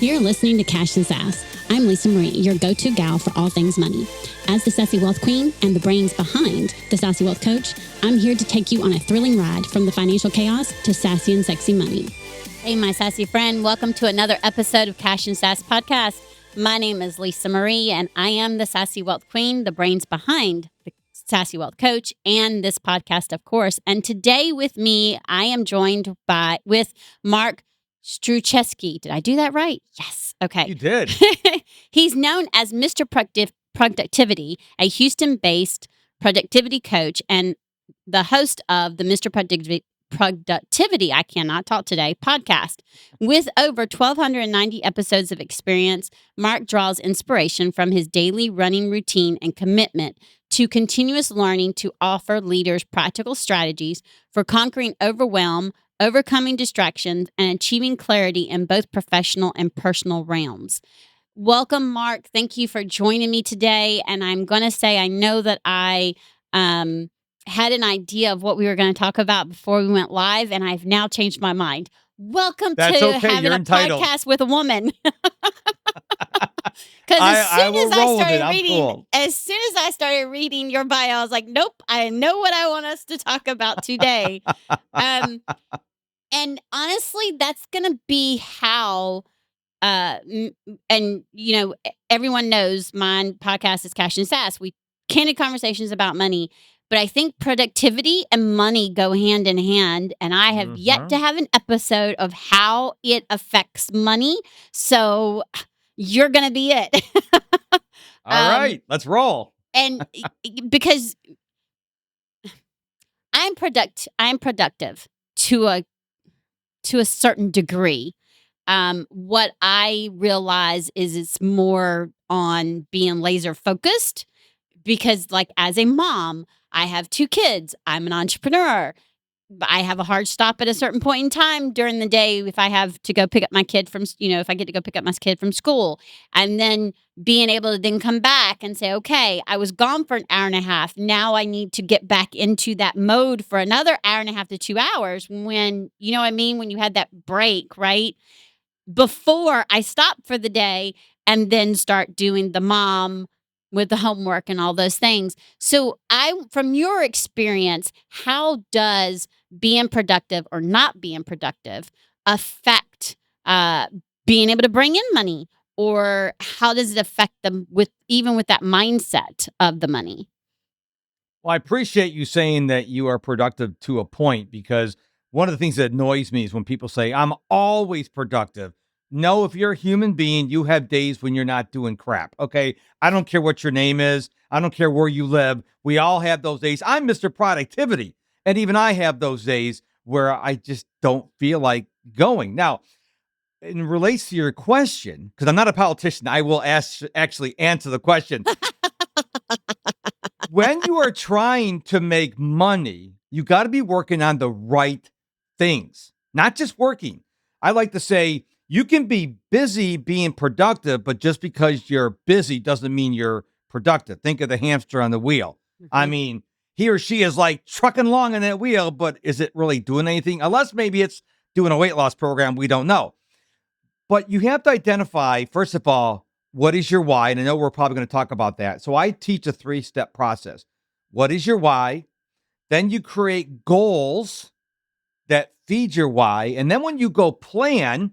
You're listening to Cash and Sass. I'm Lisa Marie, your go-to gal for all things money. As the Sassy Wealth Queen and the brains behind the Sassy Wealth Coach, I'm here to take you on a thrilling ride from the financial chaos to sassy and sexy money. Hey, my sassy friend. Welcome to another episode of Cash and Sass Podcast. My name is Lisa Marie, and I am the Sassy Wealth Queen, the brains behind the Sassy Wealth Coach, and this podcast, of course. And today with me, I am joined with Mark Struczewski. Did I do that right? Yes. Okay. You did. He's known as Mr. Productivity, a Houston-based productivity coach, and the host of the Mr. Productivity, I cannot talk today, podcast. With over 1,290 episodes of experience, Mark draws inspiration from his daily running routine and commitment to continuous learning to offer leaders practical strategies for conquering overwhelm, overcoming distractions, and achieving clarity in both professional and personal realms. Welcome, Mark. Thank you for joining me today. And I'm going to say, I know that I had an idea of what we were going to talk about before we went live, and I've now changed my mind. Welcome That's to okay. having You're a entitled. podcast with a woman. Because as soon as I started reading your bio, I was like, nope, I know what I want us to talk about today. And honestly, that's going to be how, and you know, everyone knows my podcast is Cash and Sass. We candid conversations about money, but I think productivity and money go hand in hand. And I have yet to have an episode of how it affects money. So you're going to be it. All right, let's roll. And because I'm productive to a certain degree. What I realize is it's more on being laser focused because, like, as a mom, I have 2 kids. I'm an entrepreneur. I have a hard stop at a certain point in time during the day if I have to go pick up my kid from, if I get to go pick up my kid from school, and then being able to then come back and say, okay, I was gone for an hour and a half. Now I need to get back into that mode for another hour and a half to 2 hours when, you know what I mean? When you had that break, right? Before I stop for the day and then start doing the mom with the homework and all those things. So from your experience, how does being productive or not being productive affect being able to bring in money? Or how does it affect them even with that mindset of the money? Well, I appreciate you saying that you are productive to a point, because one of the things that annoys me is when people say, I'm always productive. No, if you're a human being, you have days when you're not doing crap. Okay. I don't care what your name is. I don't care where you live. We all have those days. I'm Mr. Productivity. And even I have those days where I just don't feel like going. Now, in relates to your question, because I'm not a politician, I will actually answer the question. When you are trying to make money, you got to be working on the right things, not just working. I like to say you can be busy being productive, but just because you're busy doesn't mean you're productive. Think of the hamster on the wheel. Mm-hmm. I mean, he or she is like trucking along on that wheel, but is it really doing anything? Unless maybe it's doing a weight loss program. We don't know. But you have to identify, first of all, what is your why? And I know we're probably going to talk about that. So I teach a 3-step process. What is your why? Then you create goals that feed your why. And then when you go plan,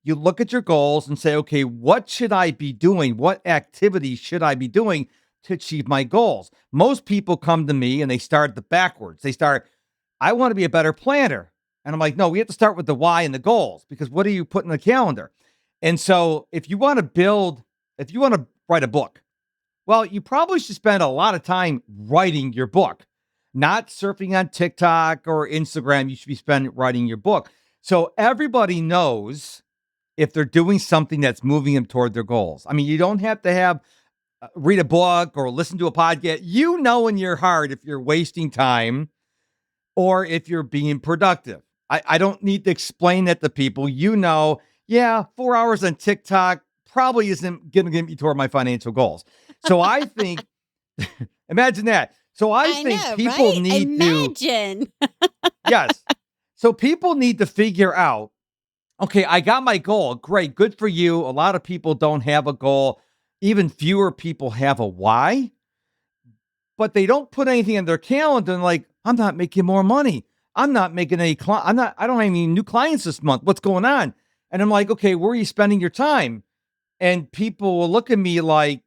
you look at your goals and say, okay, what should I be doing? What activities should I be doing to achieve my goals? Most people come to me and they start backwards. They start, I want to be a better planner. And I'm like, no, we have to start with the why and the goals, because what do you put in the calendar? And so if you want to write a book, well, you probably should spend a lot of time writing your book, not surfing on TikTok or Instagram. You should be writing your book. So everybody knows if they're doing something that's moving them toward their goals. I mean, you don't have to read a book or listen to a podcast. You know in your heart if you're wasting time or if you're being productive. I don't need to explain that to people. You know, 4 hours on TikTok probably isn't going to get me toward my financial goals. So I think, imagine that. So I think know, people right? need Imagine. Yes. So people need to figure out, Okay, I got my goal. Great. Good for you. A lot of people don't have a goal. Even fewer people have a why, but they don't put anything in their calendar and like, I'm not making more money. I'm not making any I don't have any new clients this month. What's going on? And I'm like, okay, where are you spending your time? And people will look at me like,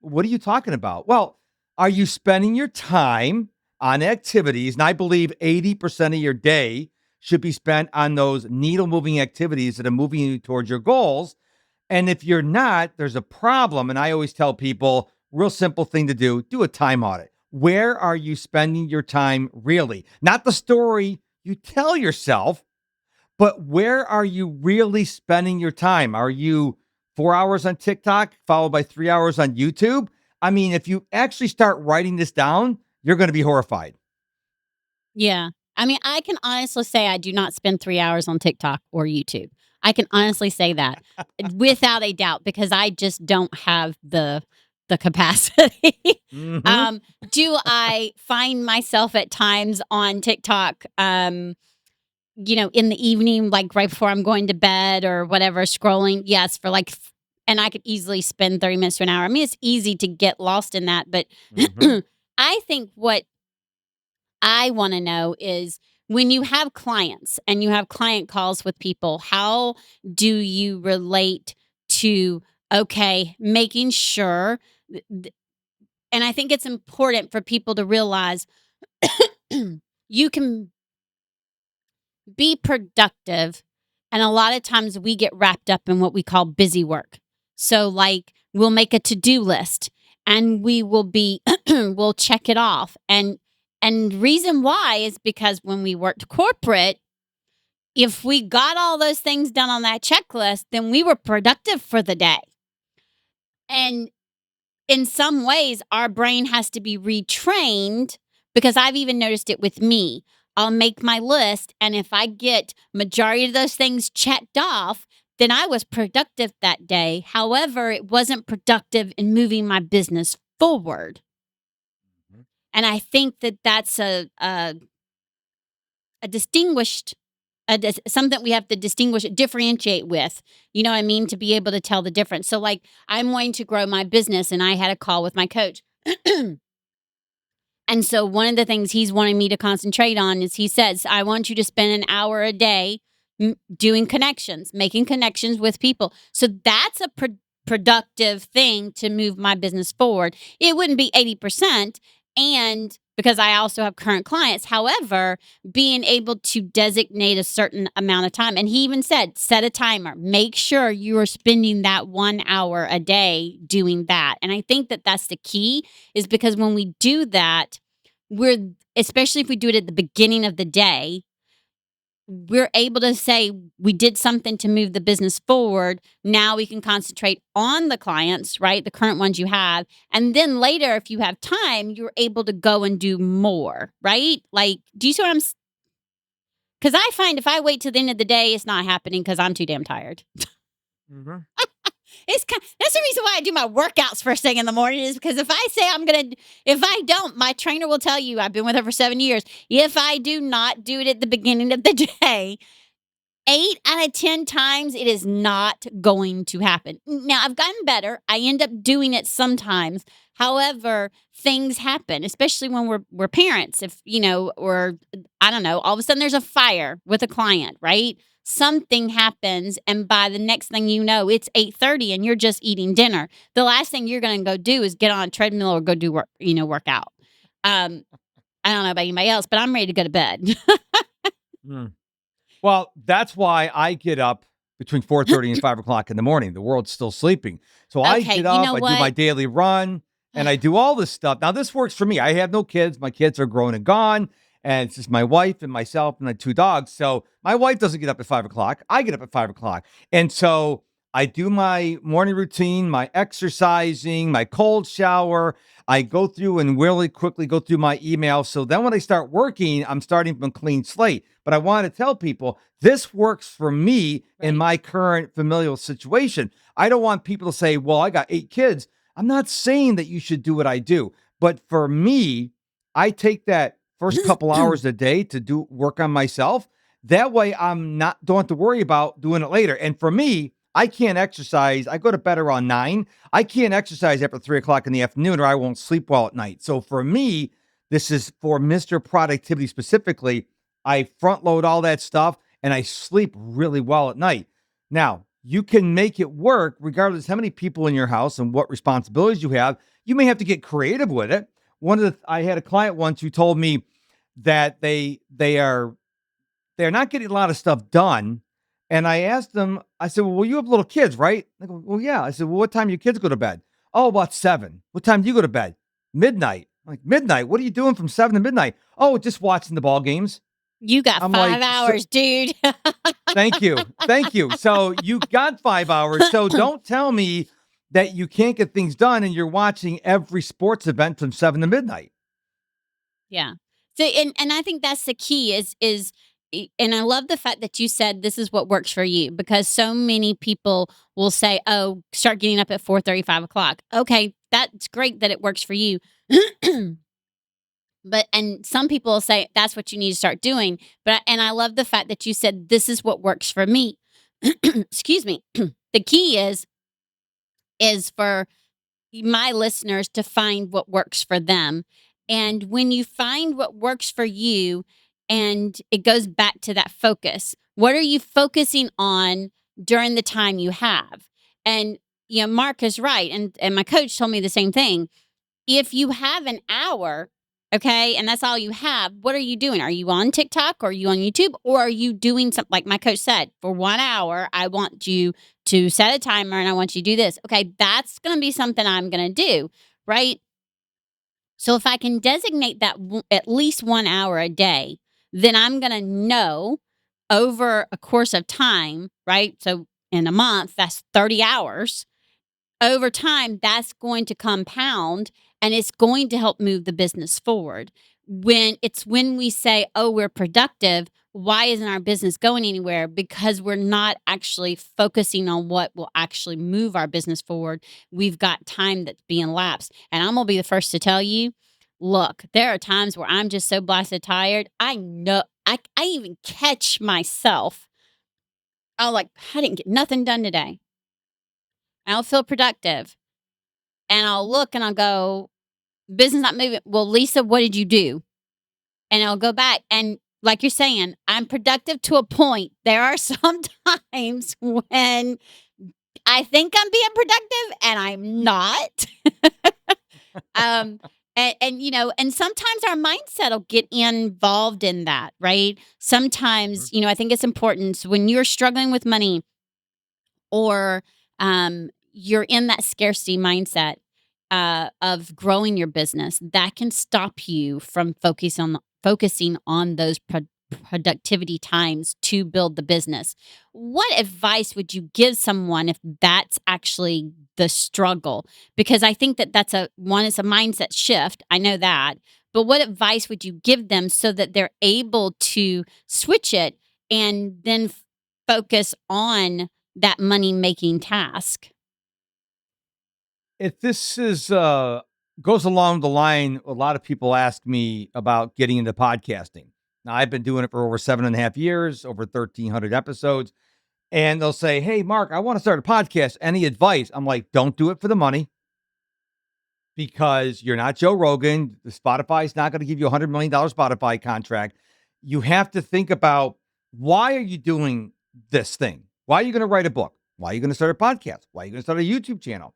what are you talking about? Well, are you spending your time on activities? And I believe 80% of your day should be spent on those needle moving activities that are moving you towards your goals. And if you're not, there's a problem. And I always tell people, real simple thing to do a time audit. Where are you spending your time really? Not the story you tell yourself, but where are you really spending your time? Are you 4 hours on TikTok followed by 3 hours on YouTube? I mean, if you actually start writing this down, you're going to be horrified. Yeah. I mean, I can honestly say I do not spend 3 hours on TikTok or YouTube. I can honestly say that without a doubt because I just don't have the capacity. Hmm. Do I find myself at times on TikTok, in the evening, like right before I'm going to bed or whatever, scrolling? Yes, for like, and I could easily spend 30 minutes to an hour. I mean, it's easy to get lost in that, but Hmm. I think what I want to know is when you have clients and you have client calls with people, how do you relate to, okay, making sure, and I think it's important for people to realize you can be productive. And a lot of times we get wrapped up in what we call busy work. So, like, we'll make a to do list and we will be, we'll check it off. And reason why is because when we worked corporate, if we got all those things done on that checklist, then we were productive for the day. And in some ways, our brain has to be retrained because I've even noticed it with me. I'll make my list, and if I get majority of those things checked off, then I was productive that day. However, it wasn't productive in moving my business forward. And I think that that's a distinguished something we have to differentiate with. You know what I mean? To be able to tell the difference. So, like, I'm wanting to grow my business, and I had a call with my coach. And so one of the things he's wanting me to concentrate on is he says, I want you to spend an hour a day doing connections, making connections with people. So that's a productive thing to move my business forward. It wouldn't be 80%. And because I also have current clients, however, being able to designate a certain amount of time. And he even said, set a timer, make sure you are spending that 1 hour a day doing that. And I think that that's the key is because when we do that, we're especially if we do it at the beginning of the day, we're able to say we did something to move the business forward. Now we can concentrate on the clients, right? The current ones you have. And then later, if you have time, you're able to go and do more, right? Like, do you see what I'm because I find if I wait till the end of the day, it's not happening because I'm too damn tired. Hmm. That's the reason why I do my workouts first thing in the morning is because if I say if I don't, my trainer will tell you I've been with her for 7 years. If I do not do it at the beginning of the day, 8 out of 10 times it is not going to happen. Now I've gotten better. I end up doing it sometimes. However, things happen, especially when we're parents. If or I don't know, all of a sudden there's a fire with a client, right? Something happens, and by the next thing you know, it's 8:30, and you're just eating dinner. The last thing you're going to go do is get on a treadmill or go do work, work out. I don't know about anybody else, but I'm ready to go to bed. Well, that's why I get up between 4:30 and 5 o'clock in the morning. The world's still sleeping. So I Okay, get you up, know I do my what? daily run, and I do all this stuff. Now, this works for me. I have no kids. My kids are grown and gone. And it's just my wife and myself and my two dogs. So my wife doesn't get up at 5 o'clock. I get up at 5 o'clock. And so I do my morning routine, my exercising, my cold shower. I go through and really quickly go through my email. So then when I start working, I'm starting from a clean slate. But I want to tell people this works for me in Right. my current familial situation. I don't want people to say, well, I got 8 kids. I'm not saying that you should do what I do. But for me, I take that first couple hours a day to do work on myself. That way don't have to worry about doing it later. And for me, I can't exercise. I go to bed around 9. I can't exercise after 3 o'clock in the afternoon or I won't sleep well at night. So for me, this is for Mr. Productivity specifically. I front load all that stuff and I sleep really well at night. Now, you can make it work regardless how many people in your house and what responsibilities you have. You may have to get creative with it. I had a client once who told me that they're not getting a lot of stuff done. And I asked them, I said, well, you have little kids, right? They go, well, yeah. I said, well, what time do your kids go to bed? Oh, about 7. What time do you go to bed? Midnight. I'm like, midnight? What are you doing from 7 to midnight? Oh, just watching the ball games. You got I'm 5 like, hours, dude. Thank you. Thank you. So you got 5 hours. So don't tell me that you can't get things done and you're watching every sports event from 7 to midnight. Yeah. So and I think that's the key is and I love the fact that you said this is what works for you because so many people will say, "Oh, start getting up at 4:30, 5 o'clock." Okay, that's great that it works for you. But and some people will say that's what you need to start doing. But and I love the fact that you said this is what works for me. Excuse me. The key is for my listeners to find what works for them. And when you find what works for you, and it goes back to that focus, what are you focusing on during the time you have? And, Mark is right. And my coach told me the same thing. If you have an hour, okay, and that's all you have, what are you doing? Are you on TikTok or are you on YouTube or are you doing something like my coach said, for 1 hour, I want you to set a timer and I want you to do this. Okay, that's going to be something I'm going to do, right? So if I can designate that at least 1 hour a day, then I'm going to know over a course of time, right? So in a month, that's 30 hours over time, that's going to compound and it's going to help move the business forward. When we say, oh, we're productive, why isn't our business going anywhere? Because we're not actually focusing on what will actually move our business forward. We've got time that's being lapsed. And I'm going to be the first to tell you, look, there are times where I'm just so blasted tired. I know I even catch myself. I didn't get nothing done today. I don't feel productive. And I'll look and I'll go, business not moving. Well, Lisa, what did you do? And I'll go back. And like you're saying, I'm productive to a point. There are some times when I think I'm being productive and I'm not. um, and sometimes our mindset will get involved in that, right? Sometimes, I think it's important when you're struggling with money or you're in that scarcity mindset of growing your business, that can stop you from focusing on those productivity times to build the business. What advice would you give someone if that's actually the struggle? Because I think that's it's a mindset shift. I know that. But what advice would you give them so that they're able to switch it and then focus on that money making task? If this is goes along the line, a lot of people ask me about getting into podcasting. Now, I've been doing it for over 7.5 years, over 1,300 episodes. And they'll say, hey, Mark, I want to start a podcast. Any advice? I'm like, don't do it for the money because you're not Joe Rogan. The Spotify's not going to give you $100 million Spotify contract. You have to think about, why are you doing this thing? Why are you going to write a book? Why are you going to start a podcast? Why are you going to start a YouTube channel?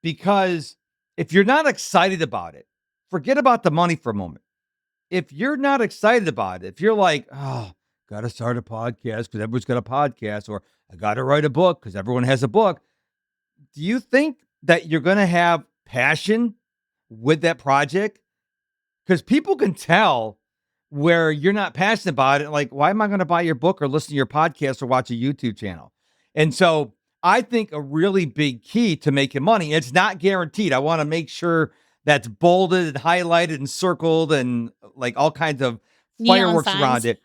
Because if you're not excited about it, forget about the money for a moment. If you're not excited about it, if you're like, oh, got to start a podcast because everyone's got a podcast, or I got to write a book because everyone has a book, do you think that you're going to have passion with that project? Because people can tell where you're not passionate about it. Like, why am I going to buy your book or listen to your podcast or watch a YouTube channel? And so I think a really big key to making money, it's not guaranteed. I want to make sure that's bolded and highlighted and circled and like all kinds of Neon fireworks signs. around it.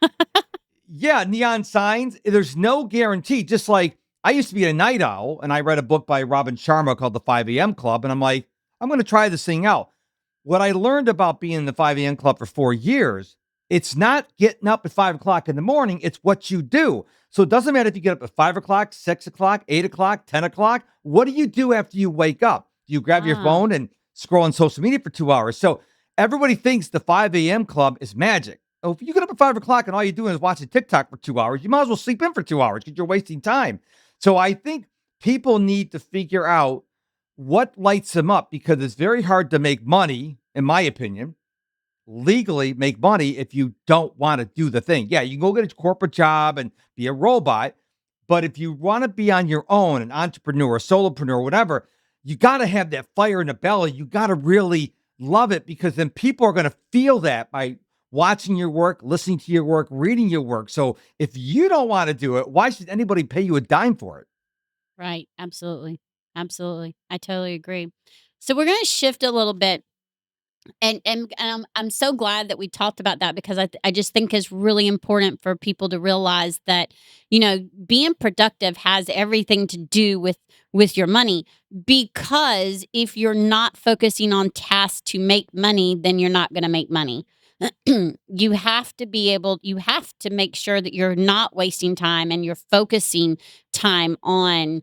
Yeah, neon signs. There's no guarantee. Just like I used to be a night owl and I read a book by Robin Sharma called The 5 a.m. Club. And I'm like, I'm going to try this thing out. What I learned about being in the 5 a.m. Club for 4 years It's not getting up at 5 o'clock in the morning. It's what you do. So it doesn't matter if you get up at 5 o'clock, 6 o'clock, 8 o'clock, 10 o'clock. What do you do after you wake up? Do you grab your Ah, phone and scroll on social media for 2 hours? So everybody thinks the 5 a.m. club is magic. Oh, if you get up at 5 o'clock and all you're doing is watching TikTok for 2 hours, you might as well sleep in for 2 hours because you're wasting time. So I think people need to figure out what lights them up, because it's very hard to make money, in my opinion, legally make money if you don't want to do the thing. Yeah, you can go get a corporate job and be a robot, but if you want to be on your own, an entrepreneur, solopreneur, whatever, you got to have that fire in the belly. You got to really love it, because then people are going to feel that by watching your work, listening to your work, reading your work. So if you don't want to do it, why should anybody pay you a dime for it? right. Absolutely. Absolutely. I totally agree. So we're going to shift a little bit. And I'm so glad that we talked about that, because I just think it's really important for people to realize that, being productive has everything to do with your money, because if you're not focusing on tasks to make money, then you're not going to make money. You have to make sure that you're not wasting time and you're focusing time on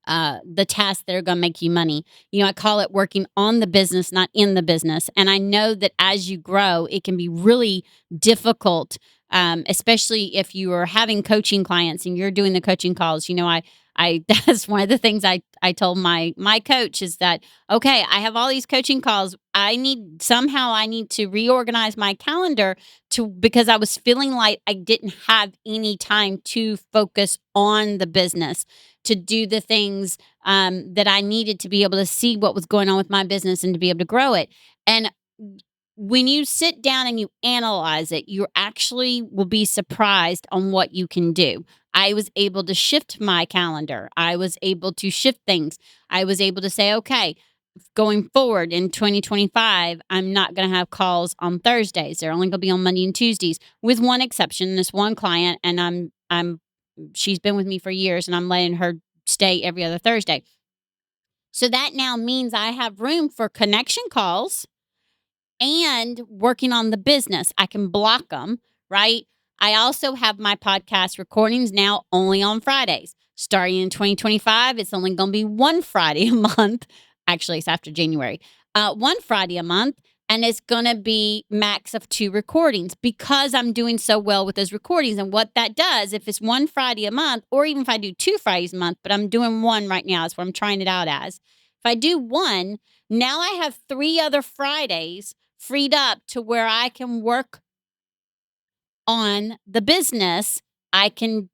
the tasks that are going to make you money. I call it working on the business, not in the business. And I know that as you grow, it can be really difficult, especially if you are having coaching clients and you're doing the coaching calls. I that's one of the things I told my coach is that, okay, I have all these coaching calls. I need to reorganize my calendar because I was feeling like I didn't have any time to focus on the business, to do the things that I needed to be able to see what was going on with my business and to be able to grow it. And when you sit down and you analyze it, you actually will be surprised on what you can do. I was able to shift my calendar. I was able to shift things. I was able to say, okay, going forward in 2025, I'm not going to have calls on Thursdays. They're only going to be on Monday and Tuesdays, with one exception. This one client, and she's been with me for years, and I'm letting her stay every other Thursday. So that now means I have room for connection calls and working on the business. I can block them, right? I also have my podcast recordings now only on Fridays. Starting in 2025, it's only going to be one Friday a month. Actually, it's after January. One Friday a month. And it's going to be max of 2 recordings, because I'm doing so well with those recordings. And what that does, if it's one Friday a month, or even if I do 2 Fridays a month, but I'm doing one right now, that's what I'm trying it out as. If I do one, now I have 3 other Fridays freed up to where I can work on the business. I can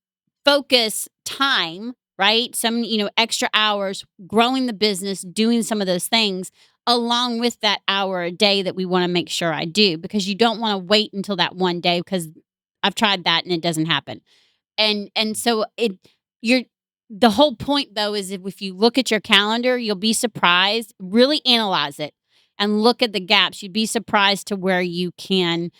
focus time, right? Some, extra hours growing the business, doing some of those things along with that hour a day that we want to make sure I do, because you don't want to wait until that one day, because I've tried that and it doesn't happen. And so you're the whole point though is, if you look at your calendar, you'll be surprised. Really analyze it and look at the gaps. You'd be surprised to where you can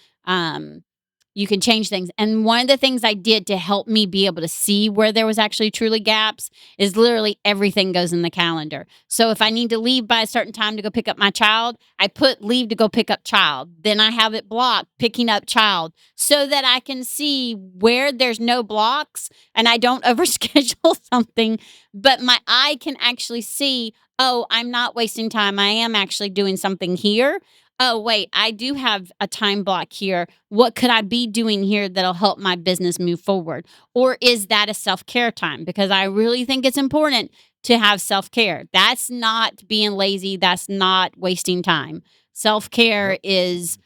change things. And one of the things I did to help me be able to see where there was actually truly gaps is literally everything goes in the calendar. So if I need to leave by a certain time to go pick up my child, I put leave to go pick up child. Then I have it blocked picking up child, so that I can see where there's no blocks and I don't overschedule something, but my eye can actually see, oh, I'm not wasting time. I am actually doing something here. Oh, wait, I do have a time block here. What could I be doing here that'll help my business move forward? Or is that a self care time? Because I really think it's important to have self care. That's not being lazy. That's not wasting time. Self care Yep. is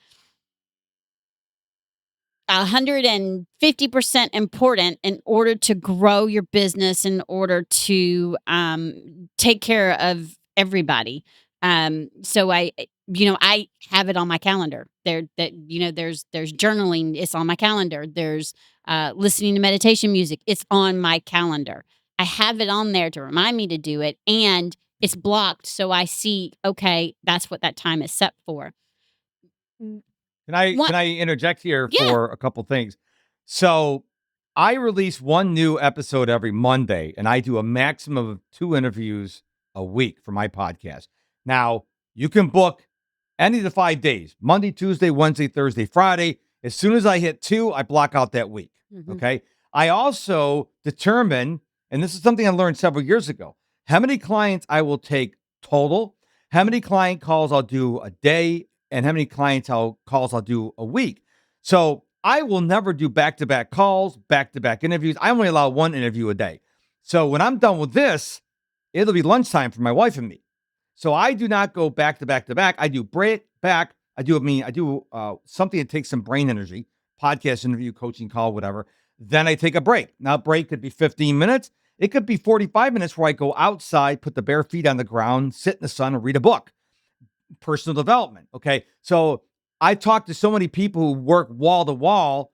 150% important in order to grow your business, in order to take care of everybody. So I have it on my calendar. There's journaling. It's on my calendar. There's listening to meditation music. It's on my calendar. I have it on there to remind me to do it, and it's blocked so I see. Okay, that's what that time is set for. Can What? I interject here Yeah. for a couple things? So I release one new episode every Monday, and I do a maximum of 2 interviews a week for my podcast. Now, you can book any of the 5 days, Monday, Tuesday, Wednesday, Thursday, Friday. As soon as I hit 2, I block out that week. Mhm. Okay. I also determine, and this is something I learned several years ago, how many clients I will take total, how many client calls I'll do a day, and how many calls I'll do a week. So I will never do back-to-back calls, back-to-back interviews. I only allow one interview a day. So when I'm done with this, it'll be lunchtime for my wife and me. So I do not go back to back to back. I do break back. I do something that takes some brain energy, podcast interview, coaching call, whatever. Then I take a break. Now, break could be 15 minutes. It could be 45 minutes where I go outside, put the bare feet on the ground, sit in the sun, and read a book. Personal development. Okay. So I talk to so many people who work wall to wall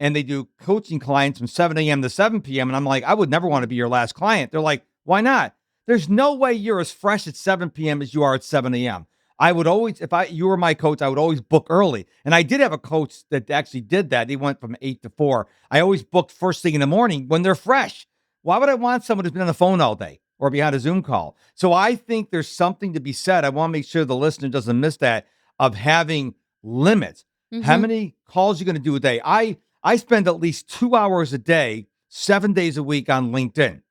and they do coaching clients from 7 a.m. to 7 p.m. And I'm like, I would never want to be your last client. They're like, why not? There's no way you're as fresh at 7 p.m. as you are at 7 a.m. I would always, if you were my coach, I would always book early. And I did have a coach that actually did that. He went from 8 to 4. I always booked first thing in the morning when they're fresh. Why would I want someone who's been on the phone all day or behind a Zoom call? So I think there's something to be said. I want to make sure the listener doesn't miss that, of having limits. How many calls are you going to do a day? I spend at least 2 hours a day, 7 days a week on LinkedIn.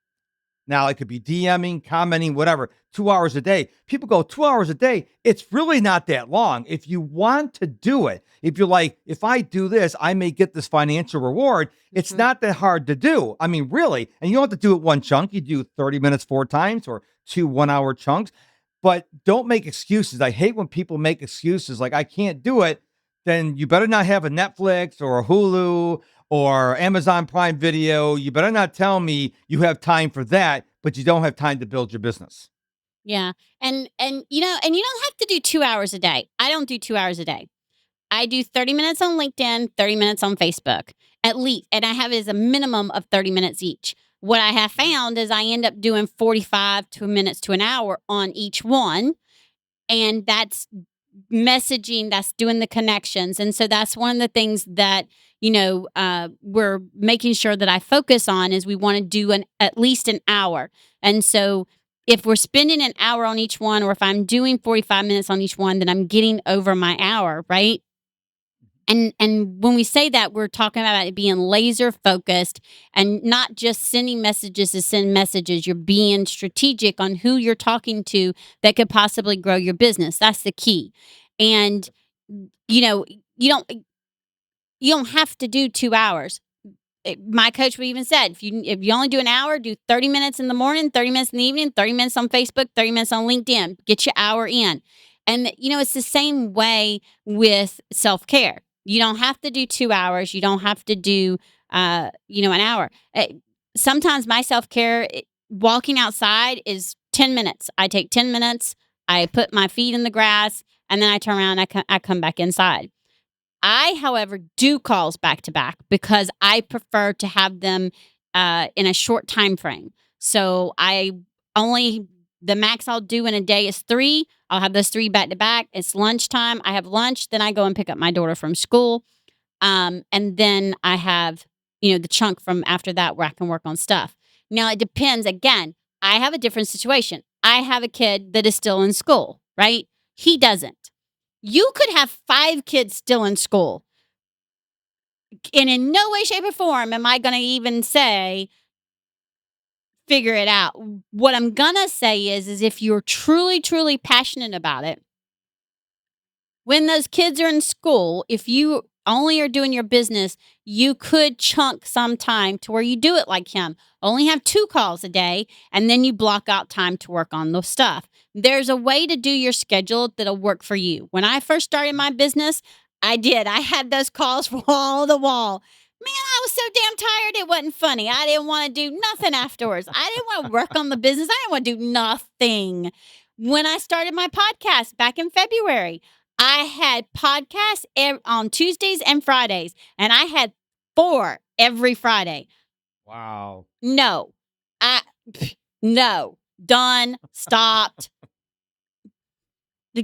Now, it could be DMing, commenting, whatever, 2 hours a day. People go, 2 hours a day. It's really not that long. If you want to do it, if you're like, if I do this, I may get this financial reward. It's not that hard to do. I mean, really. And you don't have to do it one chunk. You do 30 minutes 4 times or 2 1-hour chunks. But don't make excuses. I hate when people make excuses like, I can't do it. Then you better not have a Netflix or a Hulu or Amazon Prime Video. You better not tell me you have time for that, but you don't have time to build your business. Yeah. And you don't have to do 2 hours a day. I don't do 2 hours a day. I do 30 minutes on LinkedIn, 30 minutes on Facebook, at least. And I have it as a minimum of 30 minutes each. What I have found is I end up doing 45 minutes to an hour on each one. And that's messaging, that's doing the connections. And so that's one of the things that, we're making sure that I focus on is we want to do at least an hour. And so if we're spending an hour on each one, or if I'm doing 45 minutes on each one, then I'm getting over my hour, right? And when we say that, we're talking about it being laser focused and not just sending messages to send messages. You're being strategic on who you're talking to that could possibly grow your business. That's the key. And you know, you don't have to do 2 hours. My coach even said, if you only do an hour, do 30 minutes in the morning, 30 minutes in the evening, 30 minutes on Facebook, 30 minutes on LinkedIn. Get your hour in. And it's the same way with self-care. You don't have to do 2 hours. You don't have to do an hour. Sometimes my self-care, walking outside, is 10 minutes. I take 10 minutes, I put my feet in the grass, and then I turn around and I come back inside. I, however, do calls back to back because I prefer to have them in a short time frame. So the max I'll do in a day is 3. I'll have those 3 back to back. It's lunchtime. I have lunch. Then I go and pick up my daughter from school. And then I have, the chunk from after that where I can work on stuff. Now, it depends. Again, I have a different situation. I have a kid that is still in school, right? He doesn't. You could have 5 kids still in school. And in no way, shape, or form am I going to even say, figure it out. What I'm going to say is if you're truly, truly passionate about it, when those kids are in school, if you only are doing your business, you could chunk some time to where you do it like him. Only have 2 calls a day, and then you block out time to work on the stuff. There's a way to do your schedule that'll work for you. When I first started my business, I did. I had those calls wall to wall. Man, I was so damn tired. It wasn't funny. I didn't want to do nothing afterwards. I didn't want to work on the business. I didn't want to do nothing. When I started my podcast back in February, I had podcasts on Tuesdays and Fridays, and I had 4 every Friday. Wow. No, no, done, stopped.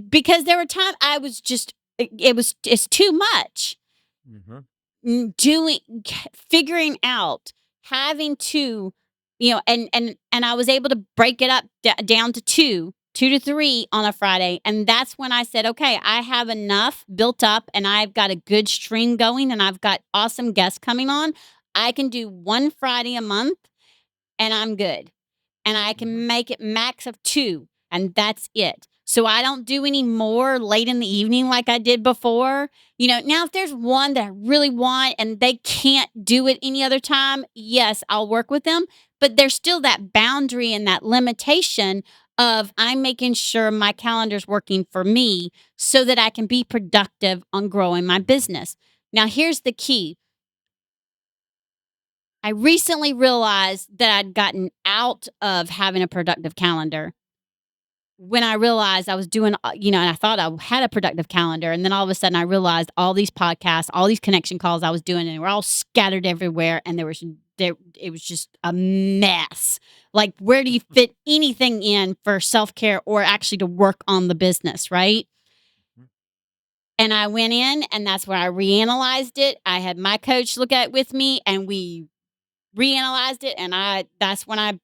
Because there were times I was just, it's too much. Figuring out, having to, and I was able to break it up down to 2. 2 to 3 on a Friday. And that's when I said, okay, I have enough built up and I've got a good stream going and I've got awesome guests coming on. I can do one Friday a month and I'm good. And I Mhm. can make it max of 2, and that's it. So I don't do any more late in the evening like I did before. Now if there's one that I really want and they can't do it any other time, yes, I'll work with them, but there's still that boundary and that limitation of I'm making sure my calendar's working for me so that I can be productive on growing my business. Now here's the key. I recently realized that I'd gotten out of having a productive calendar when I realized I was doing, and I thought I had a productive calendar. And then all of a sudden I realized all these podcasts, all these connection calls I was doing, and they were all scattered everywhere. And it was just a mess. Like, where do you fit anything in for self care or actually to work on the business? Right. Mhm. And I went in and that's where I reanalyzed it. I had my coach look at it with me and we reanalyzed it, and that's when I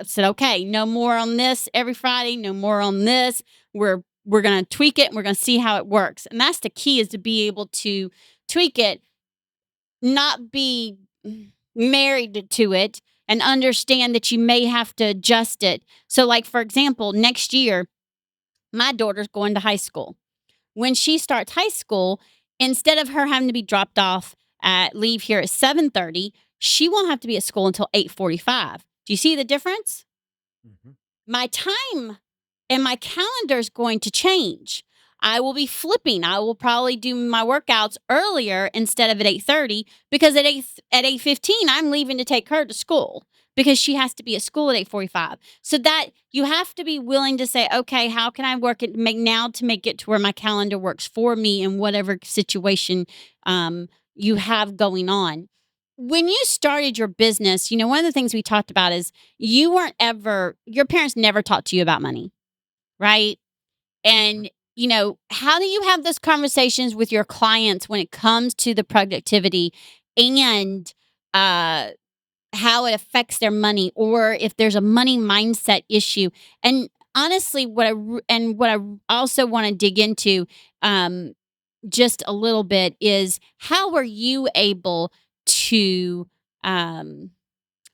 said, "Okay, no more on this every Friday, no more on this. We're gonna tweak it, and we're gonna see how it works." And that's the key is to be able to tweak it, not be married to it, and understand that you may have to adjust it. So, like, for example, next year, my daughter's going to high school. When she starts high school, instead of her having to be dropped off at leave here at 7:30, she won't have to be at school until 8:45. Do you see the difference? Mhm. My time and my calendar is going to change. I will be flipping. I will probably do my workouts earlier instead of at 8:30 because at 8:15 I'm leaving to take her to school because she has to be at school at 8:45. So that you have to be willing to say, "Okay, how can I work it to make it to where my calendar works for me in whatever situation you have going on." When you started your business, one of the things we talked about is your parents never talked to you about money, right? And, how do you have those conversations with your clients when it comes to the productivity and uh, how it affects their money or if there's a money mindset issue? And honestly, what I also want to dig into um, just a little bit is how were you able to um,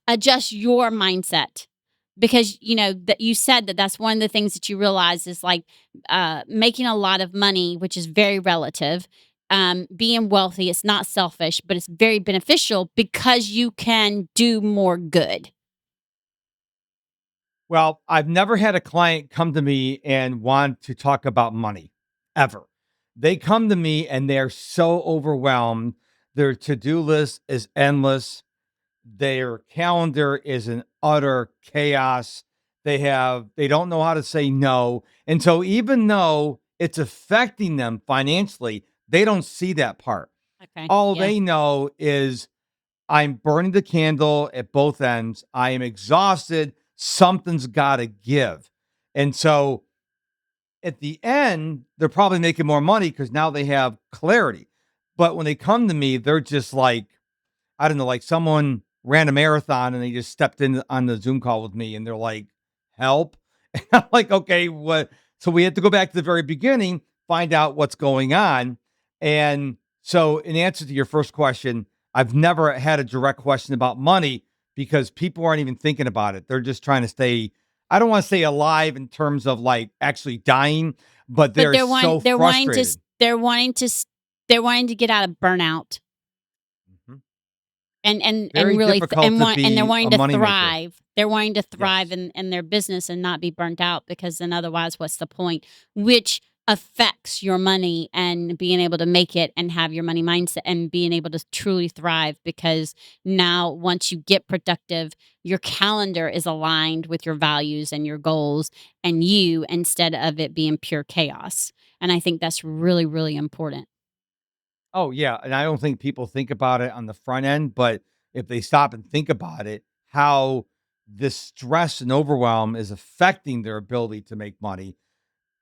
adjust your mindset because that you said that's one of the things that you realize is like making a lot of money, which is very relative. Being wealthy, it's not selfish, but it's very beneficial because you can do more good. Well, I've never had a client come to me and want to talk about money ever. They come to me and they're so overwhelmed. Their to do list is endless. Their calendar is an utter chaos. They don't know how to say no. And so even though it's affecting them financially, they don't see that part. Okay. All Yeah. they know is I'm burning the candle at both ends. I am exhausted. Something's got to give. And so at the end, they're probably making more money because now they have clarity. But when they come to me, they're just like, I don't know, like someone ran a marathon and they just stepped in on the Zoom call with me and they're like, help. And I'm like, okay, what? So we had to go back to the very beginning, find out what's going on. And so, in answer to your first question, I've never had a direct question about money because people aren't even thinking about it. They're just trying to stay, I don't want to say alive in terms of like actually dying, but But they're so frustrated. they're wanting to get out of burnout. Mhm. And Very really difficult to and they're be wanting a to moneymaker. thrive. They're wanting to thrive Yes. in their business and not be burnt out because then otherwise what's the point? Which affects your money and being able to make it and have your money mindset and being able to truly thrive because now once you get productive, your calendar is aligned with your values and your goals and you instead of it being pure chaos. And I think that's really, really important. Oh, yeah, and I don't think people think about it on the front end, but if they stop and think about it, how this stress and overwhelm is affecting their ability to make money.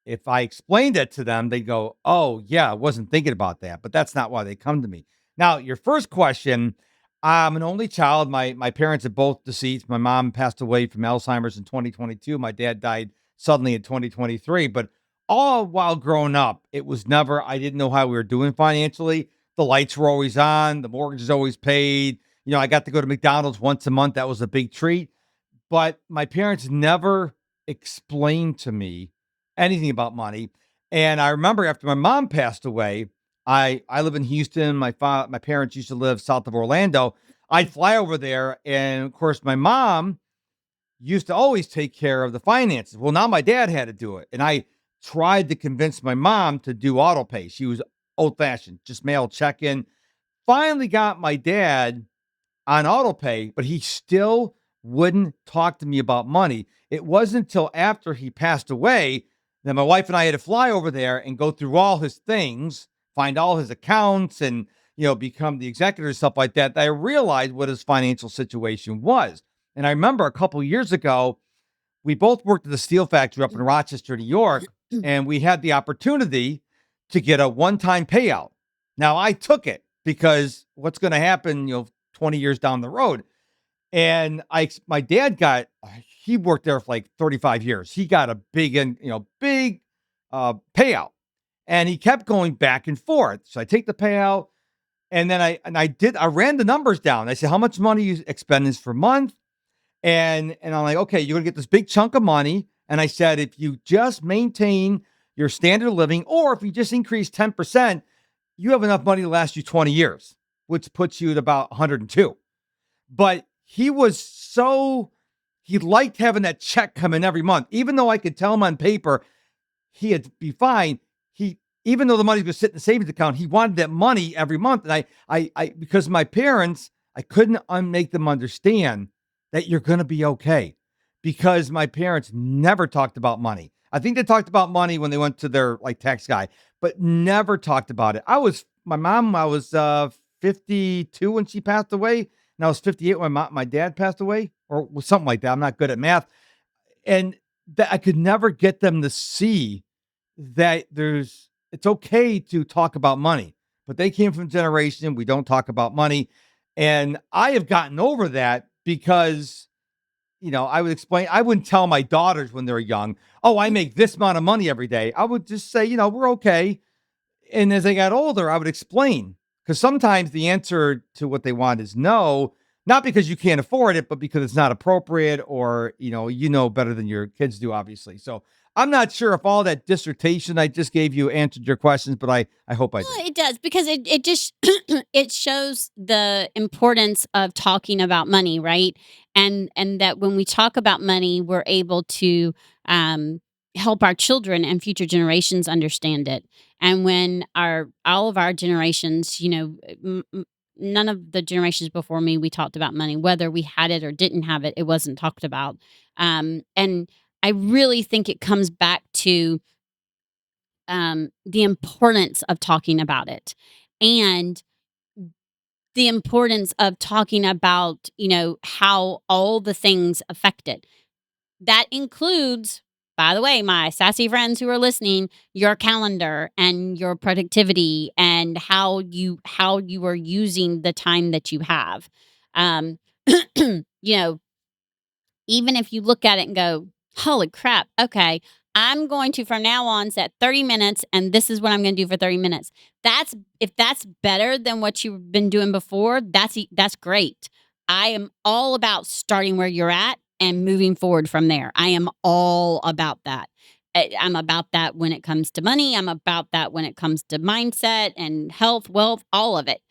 If I explained it to them, they'd go, "Oh, yeah, I wasn't thinking about that," but that's not why they come to me. Now, your first question, I'm an only child. My parents are both deceased. My mom passed away from Alzheimer's in 2022. My dad died suddenly in 2023. But all while growing up, it was never, I didn't know how we were doing financially. The lights were always on, the mortgage is always paid. I got to go to McDonald's once a month. That was a big treat. But my parents never explained to me anything about money. And I remember after my mom passed away, I live in Houston. My parents used to live south of Orlando. I'd fly over there, and of course, my mom used to always take care of the finances. Well, now my dad had to do it, and I tried to convince my mom to do auto pay. She was old fashioned, just mail check in. Finally, got my dad on auto pay, but he still wouldn't talk to me about money. It wasn't until after he passed away that my wife and I had to fly over there and go through all his things, find all his accounts, and become the executor and stuff like that I realized what his financial situation was. And I remember a couple years ago, we both worked at the steel factory up in Rochester, New York, and we had the opportunity to get a one-time payout. Now I took it because what's going to happen, 20 years down the road. And my dad he worked there for like 35 years. He got a big payout, and he kept going back and forth. So I take the payout, and then I ran the numbers down. I said, how much money you expend this per month? And I'm like, okay, you're gonna get this big chunk of money. And I said, if you just maintain your standard of living, or if you just increase 10%, you have enough money to last you 20 years, which puts you at about 102. But he liked having that check come in every month, even though I could tell him on paper he'd be fine. Even though the money's going to sit in the savings account, he wanted that money every month. And I because my parents, I couldn't make them understand that you're going to be okay, because my parents never talked about money. I think they talked about money when they went to their tax guy, but never talked about it. I was 52 when she passed away, and I was 58 when my dad passed away, or something like that. I'm not good at math. And that I could never get them to see that it's okay to talk about money, but they came from a generation we don't talk about money. And I have gotten over that because, I wouldn't tell my daughters when they were young, oh, I make this amount of money every day. I would just say, we're okay. And as I got older, I would explain, because sometimes the answer to what they want is no, not because you can't afford it, but because it's not appropriate, or, better than your kids do, obviously. So I'm not sure if all that dissertation I just gave you answered your questions, but I hope I did. Well, it does, because it just it shows the importance of talking about money, right? And that when we talk about money, we're able to um, help our children and future generations understand it. And when all of our generations, none of the generations before me, we talked about money, whether we had it or didn't have it. It wasn't talked about, and I really think it comes back to the importance of talking about it, and the importance of talking about, how all the things affect it. That includes, by the way, my sassy friends who are listening, your calendar and your productivity, and how you are using the time that you have. Um, you know, even if you look at it and go, "Holy crap, okay, I'm going to from now on set 30 minutes, and this is what I'm gonna do for 30 minutes." If that's better than what you've been doing before, that's great. I am all about starting where you're at and moving forward from there. I am all about that. I'm about that when it comes to money. I'm about that when it comes to mindset and health, wealth, all of it.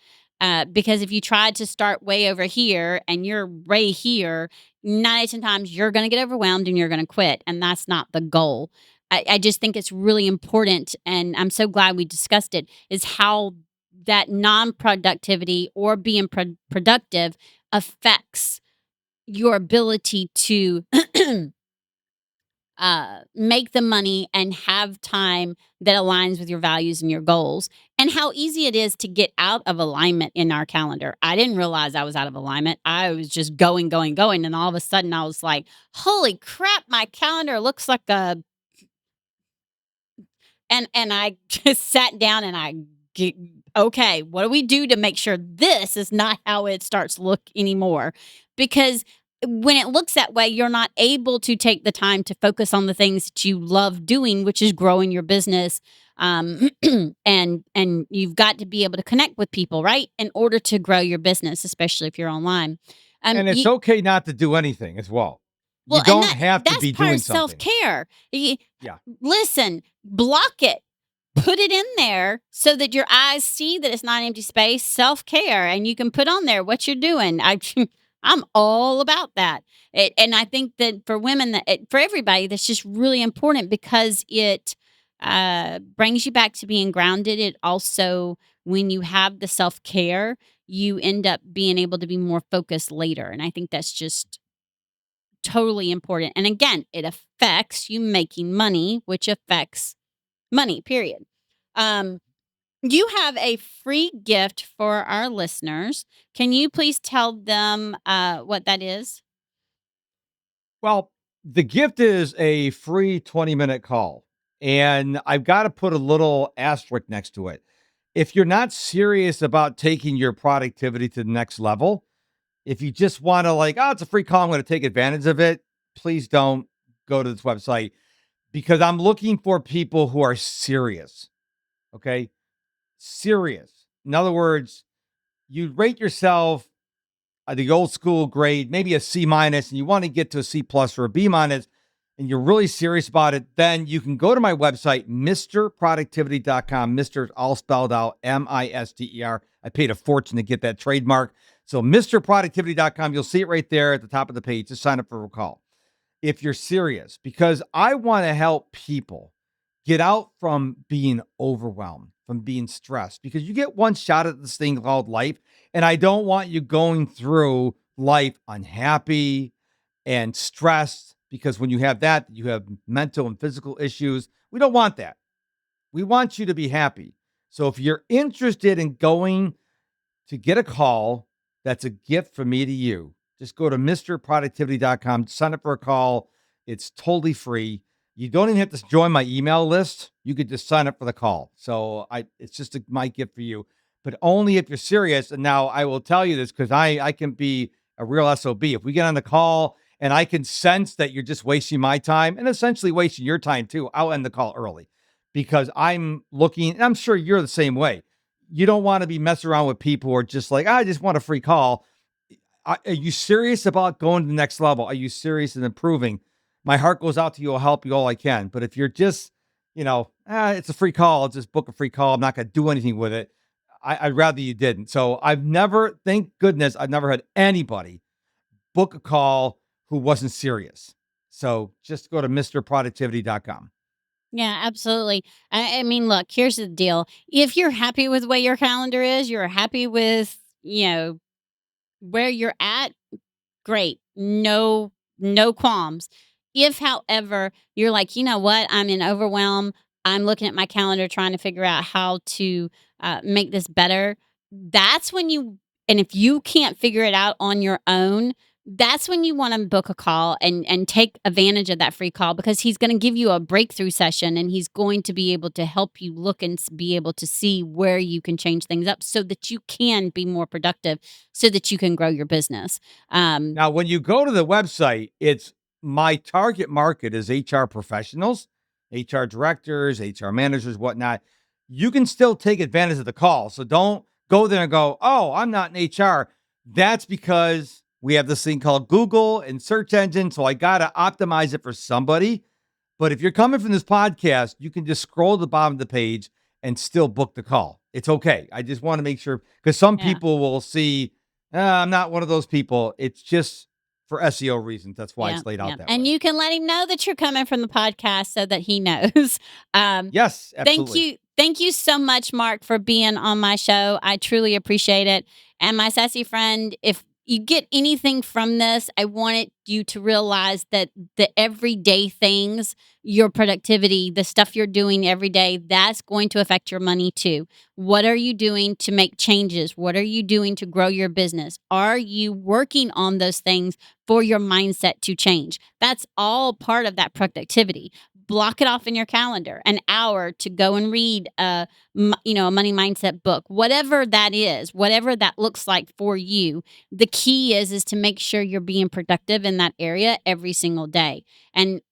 Because if you try to start way over here and you're right here, 9 out of 10 times you're going to get overwhelmed and you're going to quit. And that's not the goal. I just think it's really important. And I'm so glad we discussed it, is how that non productivity or being productive affects your ability to make the money and have time that aligns with your values and your goals, and how easy it is to get out of alignment in our calendar. I didn't realize I was out of alignment. I was just going, going, going. And all of a sudden I was like, holy crap, my calendar looks like a, and I just sat down and okay, what do we do to make sure this is not how it starts to look anymore? Because when it looks that way, you're not able to take the time to focus on the things that you love doing, which is growing your business. And you've got to be able to connect with people, right, in order to grow your business, especially if you're online. And it's You, okay not to do anything as well. You well, and don't have to that's be part doing of self something. care. Yeah. Listen, block it. Put it in there so that your eyes see that it's not empty space. Self care, and you can put on there what you're doing. I'm all about that. And I think that for women, for everybody, that's just really important because it brings you back to being grounded. It also, when you have the self care, you end up being able to be more focused later. And I think that's just totally important. And again, it affects you making money, which affects money, period. Um, you have a free gift for our listeners. Can you please tell them what that is? Well, the gift is a free 20-minute call. And I've got to put a little asterisk next to it. If you're not serious about taking your productivity to the next level, if you just want to, like, oh, it's a free call, I'm going to take advantage of it, please don't go to this website because I'm looking for people who are serious. Okay. Serious. In other words, you rate yourself the old school grade, maybe a C minus, and you want to get to a C plus or a B minus, and you're really serious about it, then you can go to my website, MrProductivity.com. Mr. is all spelled out, Mister. I paid a fortune to get that trademark. So MrProductivity.com, you'll see it right there at the top of the page. Just sign up for a call if you're serious, because I want to help people get out from being overwhelmed, from being stressed, because you get one shot at this thing called life. And I don't want you going through life unhappy and stressed, because when you have that, you have mental and physical issues. We don't want that. We want you to be happy. So if you're interested in going to get a call, that's a gift from me to you. Just go to MrProductivity.com, sign up for a call. It's totally free. You don't even have to join my email list. You could just sign up for the call. So it's just my gift for you, but only if you're serious. And now I will tell you this because I can be a real SOB. If we get on the call and I can sense that you're just wasting my time and essentially wasting your time too, I'll end the call early because I'm looking, and I'm sure you're the same way. You don't want to be messing around with people who are just like, I just want a free call. Are you serious about going to the next level? Are you serious in improving? My heart goes out to you. I'll help you all I can. But if you're just, it's a free call, I'll just book a free call, I'm not going to do anything with it. I'd rather you didn't. So thank goodness, I've never had anybody book a call who wasn't serious. So just go to MrProductivity.com. Yeah, absolutely. I mean, look, here's the deal. If you're happy with the way your calendar is, you're happy with, where you're at, great. No qualms. If, however, you're like, you know what, I'm in overwhelm, I'm looking at my calendar trying to figure out how to make this better, that's when and if you can't figure it out on your own, that's when you want to book a call and take advantage of that free call because he's going to give you a breakthrough session and he's going to be able to help you look and be able to see where you can change things up so that you can be more productive, so that you can grow your business. Now, when you go to the website, it's my target market is HR professionals, HR directors, HR managers, whatnot. You can still take advantage of the call. So don't go there and go, oh, I'm not in HR. That's because we have this thing called Google and search engine. So I got to optimize it for somebody. But if you're coming from this podcast, you can just scroll to the bottom of the page and still book the call. It's okay. I just want to make sure because some Yeah. people will see, I'm not one of those people. It's just for SEO reasons. That's why Yeah, it's laid yeah. out that And way. you can let him know that you're coming from the podcast so that he knows. Yes, Thank absolutely. you. Thank you so much, Mark, for being on my show. I truly appreciate it. And my sassy friend, if you get anything from this, I wanted you to realize that the everyday things, your productivity, the stuff you're doing every day, that's going to affect your money too. What are you doing to make changes? What are you doing to grow your business? Are you working on those things for your mindset to change? That's all part of that productivity. block it off in your calendar, an hour to go and read a money mindset book, whatever that is, whatever that looks like for you. The key is to make sure you're being productive in that area every single day. And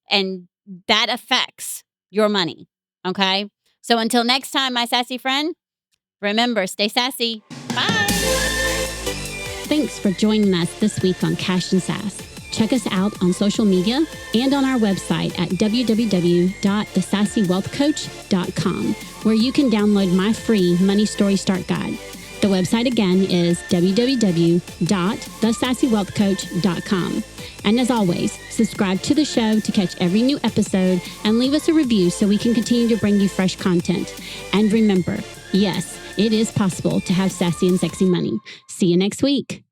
that affects your money. Okay. So until next time, my sassy friend, remember, stay sassy. Bye. Thanks for joining us this week on Cash and Sass. Check us out on social media and on our website at www.thesassywealthcoach.com, where you can download my free Money Story Start Guide. The website again is www.thesassywealthcoach.com. And as always, subscribe to the show to catch every new episode and leave us a review so we can continue to bring you fresh content. And remember, yes, it is possible to have sassy and sexy money. See you next week.